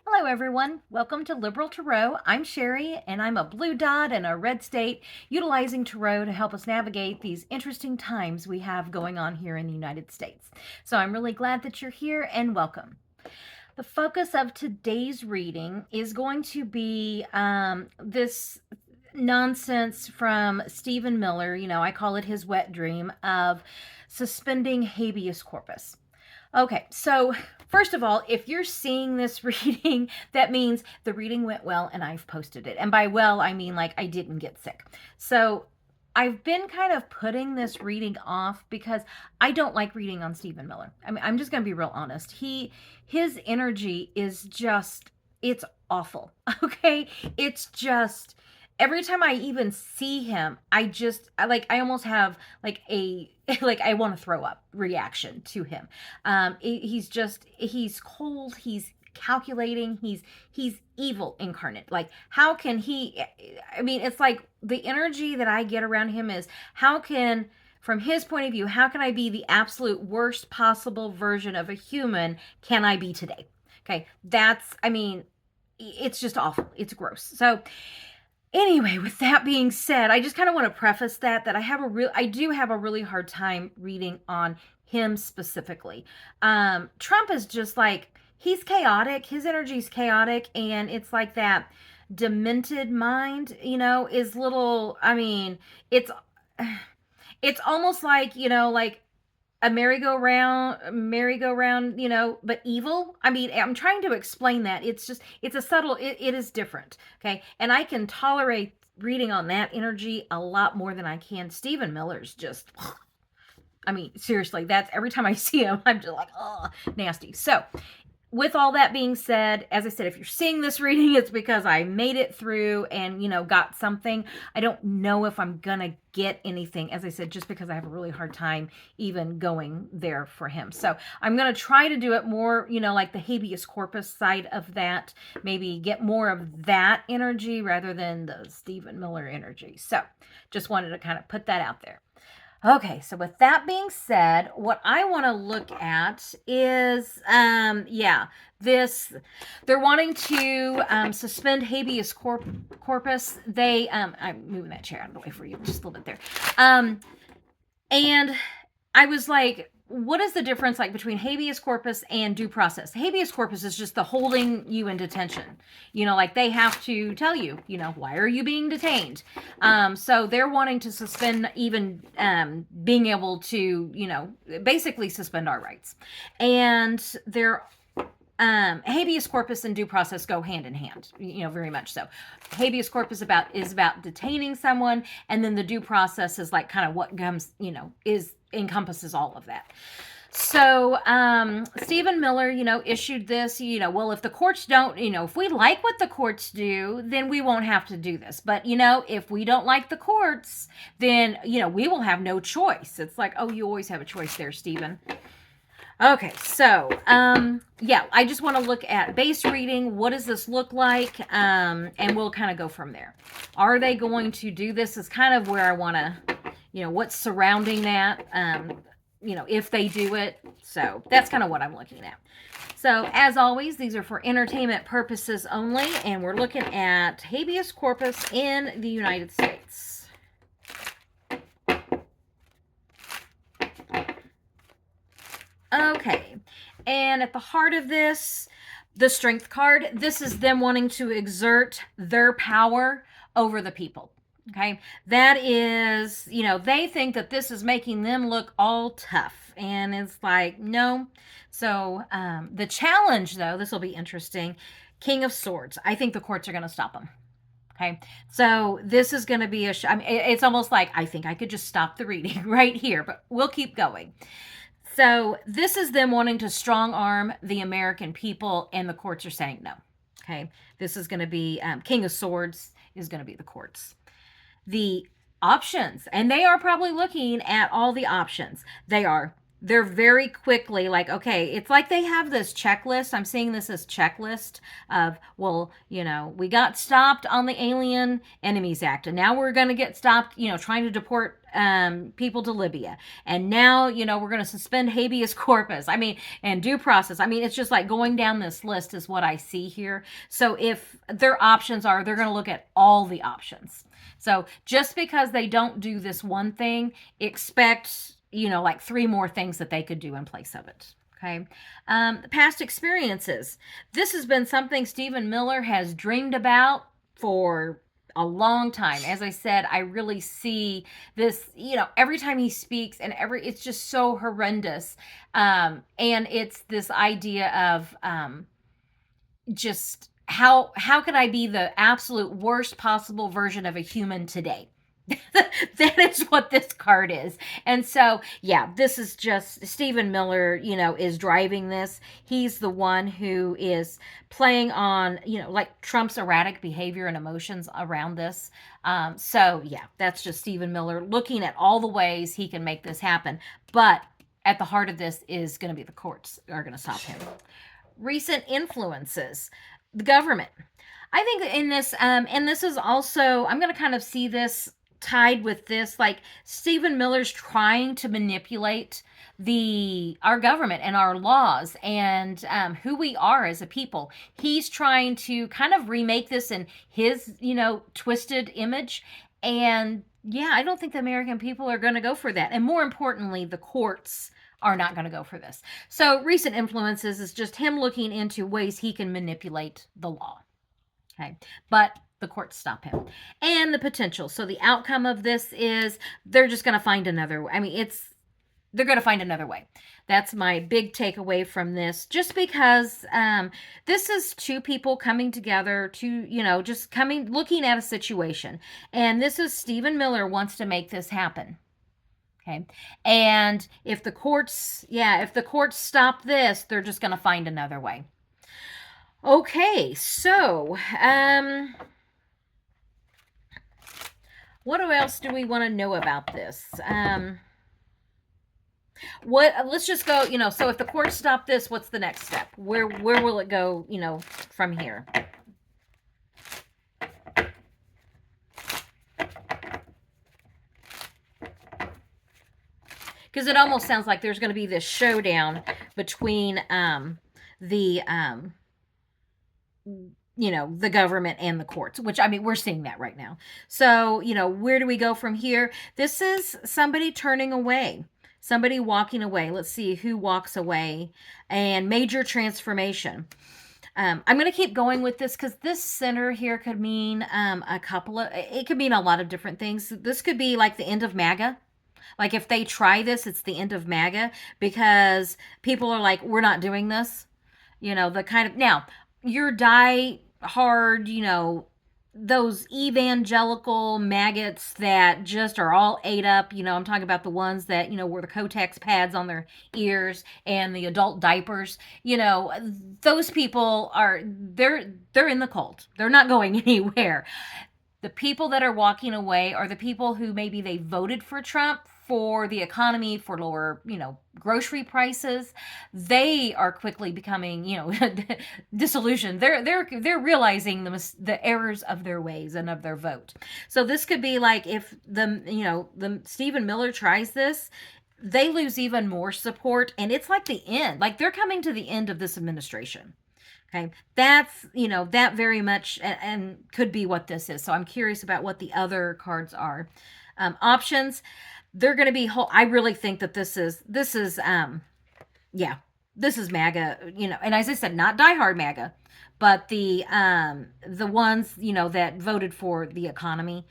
Hello, everyone. Welcome to Liberal Tarot. I'm Sherry, and I'm a blue dot in a red state, utilizing Tarot to help us navigate these interesting times we have going on here in the United States. So I'm really glad that you're here, and welcome. The focus of today's reading is going to be this nonsense from Stephen Miller. I call it his wet dream of suspending habeas corpus. Okay, so first of all, if you're seeing this reading, that means the reading went well and I've posted it. And by well, I mean like I didn't get sick. So I've been kind of putting this reading off because I don't like reading on Stephen Miller. I mean, I'm just going to be real honest. His energy is just, it's awful. Okay? It's just every time I even see him, I almost have like a like I want to throw up reaction to him. He's cold, he's calculating, he's evil incarnate. Like, how can he? I mean, it's like the energy that I get around him is, how can, from his point of view, how can I be the absolute worst possible version of a human can I be today? Okay, I mean, it's just awful. It's gross. So anyway, with that being said, I just kind of want to preface that I do have a really hard time reading on him specifically. Trump is just like, he's chaotic. His energy is chaotic, and it's like that demented mind, is little. I mean, it's almost like, like a merry-go-round, but evil. I mean, I'm trying to explain that. It's a subtle, it is different. Okay. And I can tolerate reading on that energy a lot more than I can Stephen Miller's. Just, I mean, seriously, that's every time I see him, I'm just like, oh, nasty. So with all that being said, as I said, if you're seeing this reading, it's because I made it through and, got something. I don't know if I'm going to get anything, as I said, just because I have a really hard time even going there for him. So I'm going to try to do it more, like the habeas corpus side of that, maybe get more of that energy rather than the Stephen Miller energy. So just wanted to kind of put that out there. Okay, so with that being said, what I want to look at is, they're wanting to suspend habeas corpus. I'm moving that chair out of the way for you just a little bit there. And I was like, what is the difference like between habeas corpus and due process? Habeas corpus is just the holding you in detention. Like they have to tell you, why are you being detained? So they're wanting to suspend even being able to, basically suspend our rights. And they're habeas corpus and due process go hand in hand, very much so. Habeas corpus is about detaining someone, and then the due process is like kind of what comes, encompasses all of that. So Stephen Miller, issued this, well, if the courts don't, if we like what the courts do, then we won't have to do this. But, if we don't like the courts, then, we will have no choice. It's like, oh, you always have a choice there, Stephen. Okay, so, I just want to look at base reading. What does this look like? And we'll kind of go from there. Are they going to do this is kind of where I want to, what's surrounding that, if they do it. So that's kind of what I'm looking at. So as always, these are for entertainment purposes only, and we're looking at habeas corpus in the United States. Okay, and at the heart of this, the strength card, this is them wanting to exert their power over the people. Okay, that is, they think that this is making them look all tough, and it's like, no. So the challenge, though, this will be interesting. King of Swords. I think the courts are going to stop them. Okay, so this is going to be it's almost like I think I could just stop the reading right here, but we'll keep going. So this is them wanting to strong arm the American people, and the courts are saying no. Okay, this is going to be King of Swords is going to be the courts. The options, and they are probably looking at all the options. They are they're very quickly like, okay, it's like they have this checklist. I'm seeing this as checklist of, well, we got stopped on the Alien Enemies Act, and now we're going to get stopped, trying to deport people to Libya. And now, we're going to suspend habeas corpus. I mean, and due process. I mean, it's just like going down this list is what I see here. So if their options are, they're going to look at all the options. So just because they don't do this one thing, expect like three more things that they could do in place of it. Okay. Past experiences. This has been something Stephen Miller has dreamed about for a long time. As I said, I really see this, every time he speaks, and it's just so horrendous. And it's this idea of just how could I be the absolute worst possible version of a human today? That is what this card is. And so, yeah, this is just Stephen Miller, is driving this. He's the one who is playing on, like Trump's erratic behavior and emotions around this. So, yeah, that's just Stephen Miller looking at all the ways he can make this happen. But at the heart of this is going to be the courts are going to stop him. Recent influences, the government. I think in this, and this is also, I'm going to kind of see this tied with this, like Stephen Miller's trying to manipulate our government and our laws and who we are as a people. He's trying to kind of remake this in his twisted image, and yeah, I don't think the American people are going to go for that. And more importantly, the courts are not going to go for this. So recent influences is just him looking into ways he can manipulate the law. Okay, but the courts stop him. And the potential. So the outcome of this is they're just going to find another way. I mean, they're going to find another way. That's my big takeaway from this. Just because this is two people coming together to, just looking at a situation. And this is Stephen Miller wants to make this happen. Okay. And if the courts stop this, they're just going to find another way. Okay. So, what else do we want to know about this? Let's just go, so if the courts stop this, what's the next step? Where will it go, from here? Because it almost sounds like there's going to be this showdown between the the government and the courts, which, I mean, we're seeing that right now. So, where do we go from here? This is somebody turning away, somebody walking away. Let's see who walks away, and major transformation. I'm going to keep going with this because this center here could mean it could mean a lot of different things. This could be like the end of MAGA. Like if they try this, it's the end of MAGA because people are like, we're not doing this. The kind of, now, your die hard, those evangelical maggots that just are all ate up. I'm talking about the ones that, wear the Kotex pads on their ears and the adult diapers. Those people they're in the cult. They're not going anywhere. The people that are walking away are the people who maybe they voted for Trump for the economy, for lower, grocery prices. They are quickly becoming, disillusioned. They're realizing the errors of their ways and of their vote. So this could be like if the Stephen Miller tries this, they lose even more support, and it's like the end. Like they're coming to the end of this administration. Okay, that's, that very much and could be what this is. So I'm curious about what the other cards are. Options, they're going to be I really think that this is MAGA, and as I said, not diehard MAGA, but the ones, that voted for the economy,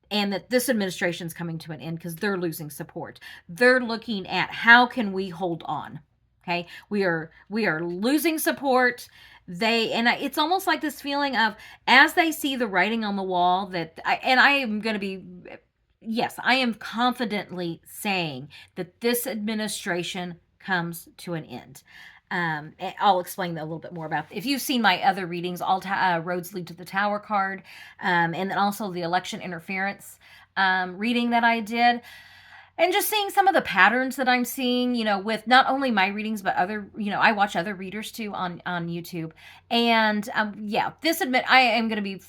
and that this administration's coming to an end because they're losing support. They're looking at how can we hold on. Okay, we are losing support. It's almost like this feeling of, as they see the writing on the wall, I am confidently saying that this administration comes to an end. I'll explain a little bit more about, if you've seen my other readings, all roads lead to the Tower card, and then also the election interference reading that I did. and just seeing some of the patterns that I'm seeing, with not only my readings but other, I watch other readers too on YouTube, and yeah, I am going to be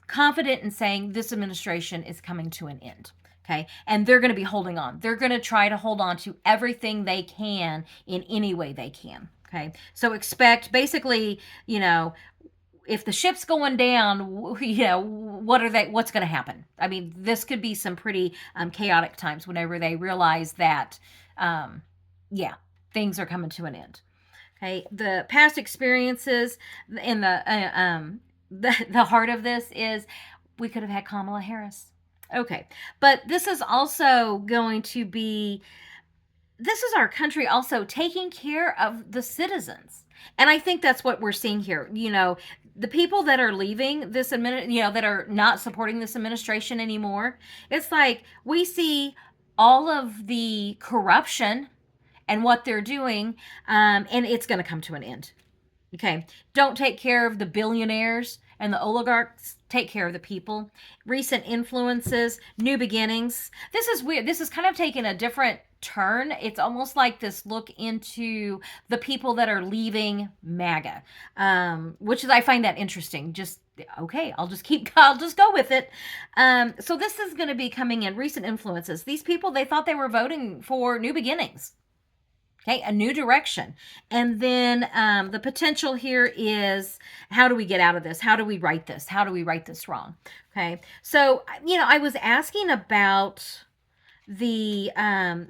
confident in saying this administration is coming to an end. Okay, and they're going to be holding on. They're going to try to hold on to everything they can in any way they can. Okay, so expect basically, if the ship's going down, what's going to happen? I mean, this could be some pretty chaotic times whenever they realize that, yeah, things are coming to an end. Okay, the past experiences in the heart of this is we could have had Kamala Harris. Okay, but this is also going to be, this is our country also taking care of the citizens. And I think that's what we're seeing here. The people that are leaving this that are not supporting this administration anymore, it's like we see all of the corruption and what they're doing, and it's going to come to an end. Okay, don't take care of the billionaires and the oligarchs. Take care of the people. Recent influences, new beginnings. This is weird. This is kind of taking a different turn. It's almost like this look into the people that are leaving MAGA, which is, I find that interesting. Just okay, I'll just go with it. So this is going to be coming in recent influences. These people, they thought they were voting for new beginnings. Okay, a new direction. And then the potential here is, how do we get out of this? How do we right this? How do we right this wrong? Okay, so, I was asking about the,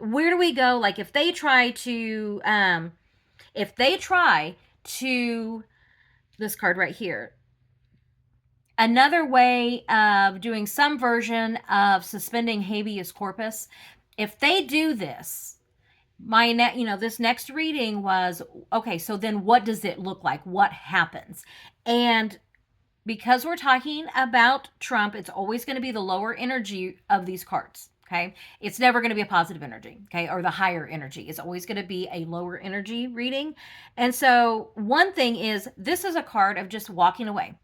where do we go? Like if they try to, this card right here, another way of doing some version of suspending habeas corpus, if they do this, this next reading was, okay, so then what does it look like? What happens? And because we're talking about Trump, it's always going to be the lower energy of these cards. Okay, it's never going to be a positive energy, okay, or the higher energy. It's always going to be a lower energy reading. And so one thing is, this is a card of just walking away.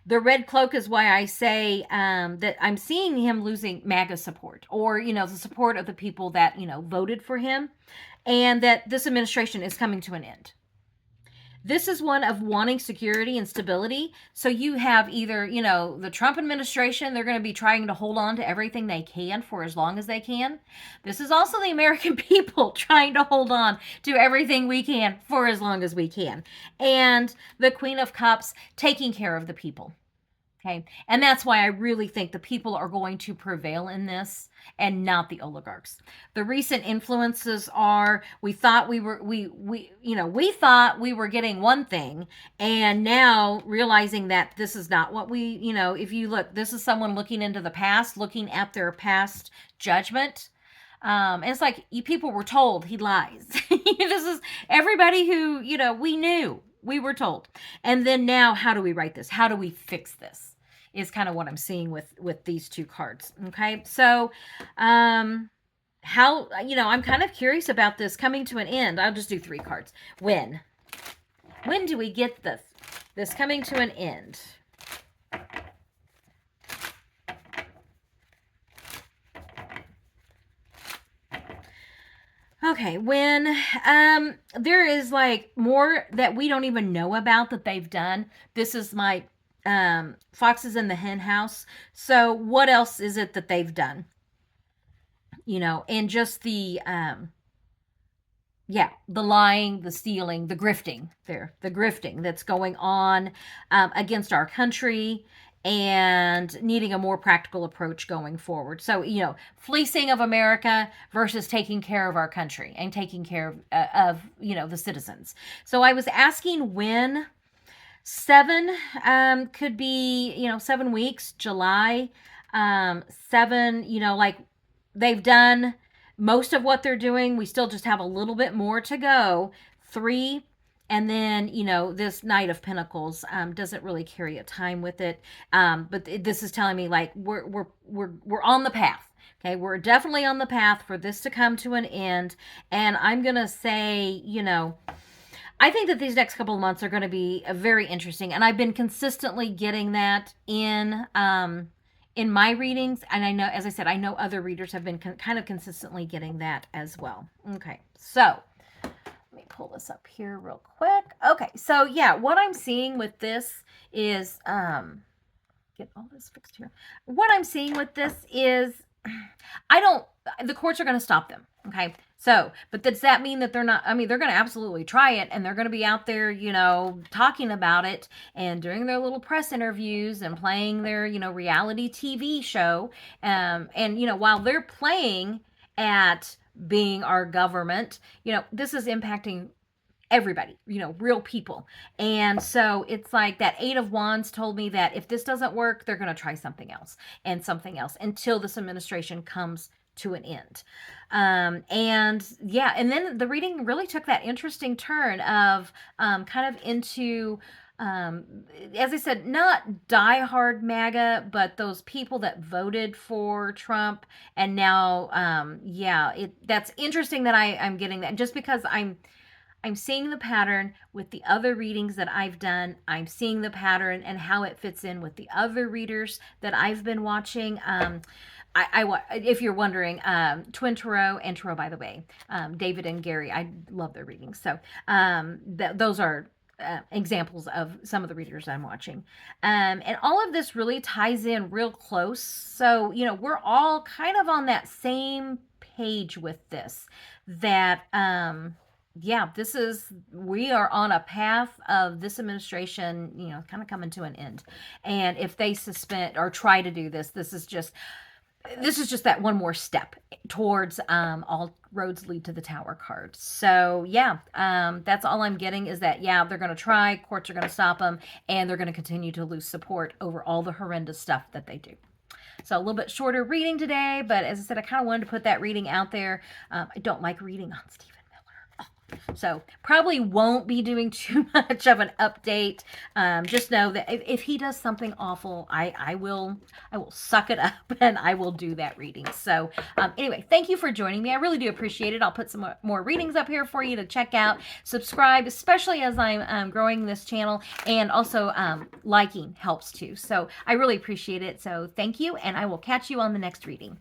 The red cloak is why I say that I'm seeing him losing MAGA support, or, the support of the people that, voted for him, and that this administration is coming to an end. This is one of wanting security and stability. So you have either, the Trump administration, they're going to be trying to hold on to everything they can for as long as they can. This is also the American people trying to hold on to everything we can for as long as we can. And the Queen of Cups taking care of the people. Okay. And that's why I really think the people are going to prevail in this and not the oligarchs. The recent influences are, we thought we were getting one thing, and now realizing that this is not what if you look, this is someone looking into the past, looking at their past judgment. And it's like, people were told he lies. This is everybody who, we knew, we were told. And then now, how do we write this? How do we fix this? Is kind of what I'm seeing with these two cards. Okay, so how, I'm kind of curious about this coming to an end. I'll just do 3 cards. When do we get this coming to an end? Okay, when there is like more that we don't even know about that they've done. This is my Foxes in the Hen House. So what else is it that they've done? And just the lying, the stealing, the grifting that's going on against our country, and needing a more practical approach going forward. So, fleecing of America versus taking care of our country and taking care of the citizens. So I was asking when 7 could be, 7 weeks, July, 7, like they've done most of what they're doing. We still just have a little bit more to go. 3, and then, this Knight of Pentacles doesn't really carry a time with it. But this is telling me like we're on the path. Okay, we're definitely on the path for this to come to an end. And I'm going to say, I think that these next couple of months are going to be very interesting, and I've been consistently getting that in in my readings, and I know, as I said, I know other readers have been kind of consistently getting that as well. Okay, so let me pull this up here real quick. Okay, so yeah, what I'm seeing with this is get all this fixed here. What I'm seeing with this is I don't the courts are going to stop them. Okay. So, but does that mean that they're not? I mean, they're going to absolutely try it, and they're going to be out there, talking about it and doing their little press interviews and playing their, reality TV show. And, while they're playing at being our government, this is impacting everybody, real people. And so it's like that Eight of Wands told me that if this doesn't work, they're going to try something else and something else until this administration comes to an end. And yeah, and then the reading really took that interesting turn of kind of into as I said, not diehard MAGA, but those people that voted for Trump, and now, that's interesting that I'm getting that, just because I'm seeing the pattern with the other readings that I've done. I'm seeing the pattern and how it fits in with the other readers that I've been watching. If you're wondering, Twin Tarot and Tarot, by the way, David and Gary, I love their readings. So those are examples of some of the readers I'm watching. And all of this really ties in real close. So, we're all kind of on that same page with this, that, we are on a path of this administration, kind of coming to an end. And if they suspend or try to do this, this is just that one more step towards all roads lead to the Tower card. So that's all I'm getting, is that they're going to try, courts are going to stop them, and they're going to continue to lose support over all the horrendous stuff that they do. So a little bit shorter reading today, but as I said, I kind of wanted to put that reading out there. I don't like reading on Stephen. So probably won't be doing too much of an update. Just know that if he does something awful, I will suck it up and I will do that reading. So anyway, thank you for joining me. I really do appreciate it. I'll put some more readings up here for you to check out. Subscribe, especially as I'm growing this channel, and also liking helps too. So I really appreciate it. So thank you, and I will catch you on the next reading.